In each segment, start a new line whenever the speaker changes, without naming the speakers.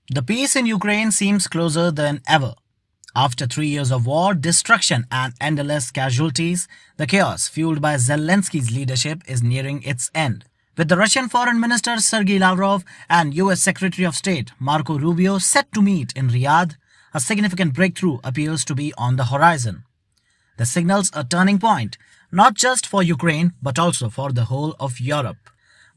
The peace in Ukraine seems closer than ever. After 3 years of war, destruction, and endless casualties, the chaos fueled by Zelensky's leadership is nearing its end. With the Russian Foreign Minister Sergei Lavrov and US Secretary of State Marco Rubio set to meet in Riyadh, a significant breakthrough appears to be on the horizon. This signals a turning point, not just for Ukraine but also for the whole of Europe.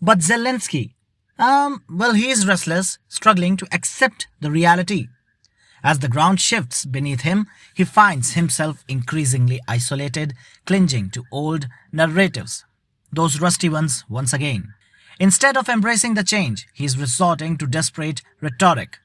But Zelensky, he is restless, struggling to accept the reality. As the ground shifts beneath him, he finds himself increasingly isolated, clinging to old narratives, those rusty ones once again. Instead of embracing the change, he is resorting to desperate rhetoric,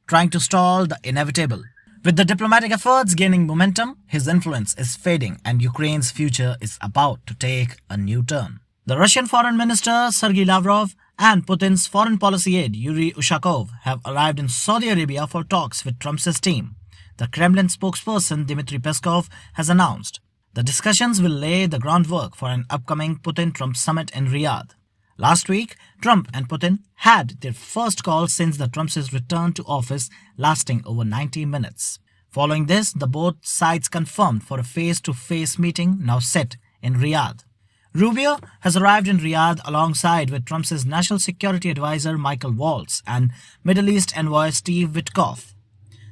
trying to stall the inevitable. With the diplomatic efforts gaining momentum, his influence is fading and Ukraine's future is about to take a new turn. The Russian Foreign Minister Sergei Lavrov and Putin's foreign policy aide Yuri Ushakov have arrived in Saudi Arabia for talks with Trump's team. The Kremlin spokesperson Dmitry Peskov has announced the discussions will lay the groundwork for an upcoming Putin-Trump summit in Riyadh. Last week, Trump and Putin had their first call since the Trump's return to office, lasting over 90 minutes. Following this, the both sides confirmed for a face-to-face meeting now set in Riyadh. Rubio has arrived in Riyadh alongside with Trump's national security advisor Michael Waltz and Middle East envoy Steve Witkoff.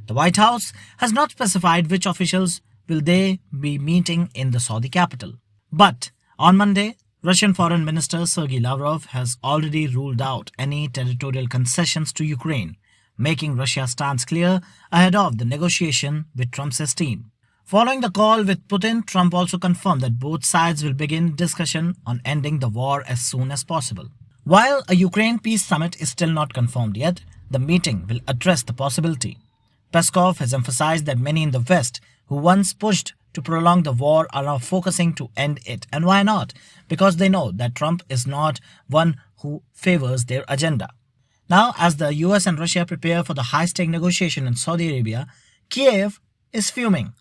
The White House has not specified which officials will they be meeting in the Saudi capital. But on Monday, Russian Foreign Minister Sergei Lavrov has already ruled out any territorial concessions to Ukraine, making Russia's stance clear ahead of the negotiation with Trump's team. Following the call with Putin, Trump also confirmed that both sides will begin discussion on ending the war as soon as possible. While a Ukraine peace summit is still not confirmed yet, the meeting will address the possibility. Peskov has emphasized that many in the West who once pushed to prolong the war are now focusing to end it. And why not? Because they know that Trump is not one who favors their agenda. Now, as the US and Russia prepare for the high-stake negotiation in Saudi Arabia, Kyiv is fuming.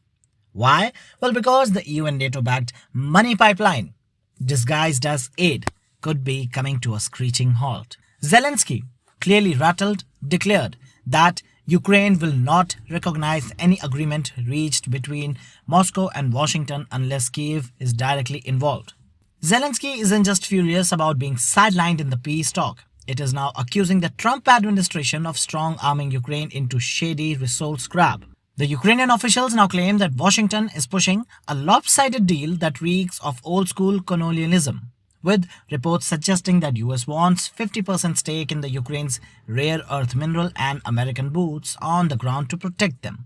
Why? Well, because the EU and NATO-backed money pipeline, disguised as aid, could be coming to a screeching halt. Zelensky, clearly rattled, declared that Ukraine will not recognize any agreement reached between Moscow and Washington unless Kyiv is directly involved. Zelensky isn't just furious about being sidelined in the peace talk. It is now accusing the Trump administration of strong-arming Ukraine into shady resource grab. The Ukrainian officials now claim that Washington is pushing a lopsided deal that reeks of old-school colonialism, with reports suggesting that US wants 50% stake in the Ukraine's rare earth mineral and American boots on the ground to protect them.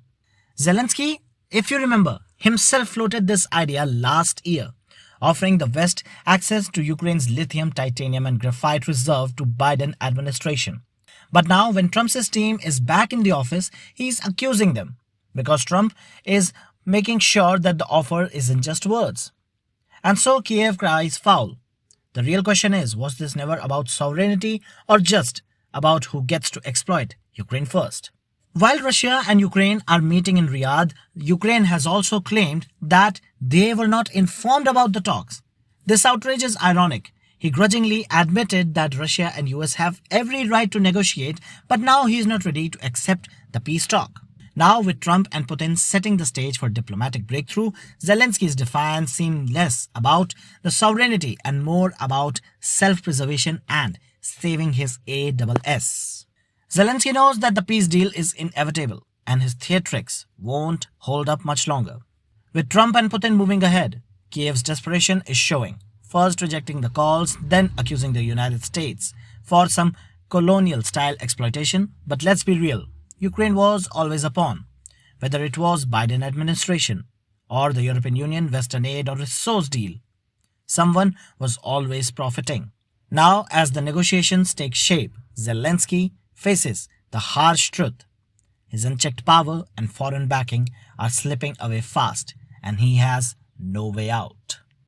Zelensky, if you remember, himself floated this idea last year, offering the West access to Ukraine's lithium, titanium and graphite reserve to Biden administration. But now when Trump's team is back in the office, he's accusing them, because Trump is making sure that the offer isn't just words. And so Kiev cries foul. The real question is, was this never about sovereignty or just about who gets to exploit Ukraine first? While Russia and Ukraine are meeting in Riyadh, Ukraine has also claimed that they were not informed about the talks. This outrage is ironic. He grudgingly admitted that Russia and US have every right to negotiate, but now he is not ready to accept the peace talk. Now, with Trump and Putin setting the stage for diplomatic breakthrough, Zelensky's defiance seemed less about the sovereignty and more about self-preservation and saving his ASS. Zelensky knows that the peace deal is inevitable, and his theatrics won't hold up much longer. With Trump and Putin moving ahead, Kiev's desperation is showing, first rejecting the calls, then accusing the United States for some colonial-style exploitation. But let's be real. Ukraine was always a pawn, whether it was Biden administration or the European Union, Western aid or resource deal. Someone was always profiting. Now, as the negotiations take shape, Zelensky faces the harsh truth. His unchecked power and foreign backing are slipping away fast, and he has no way out.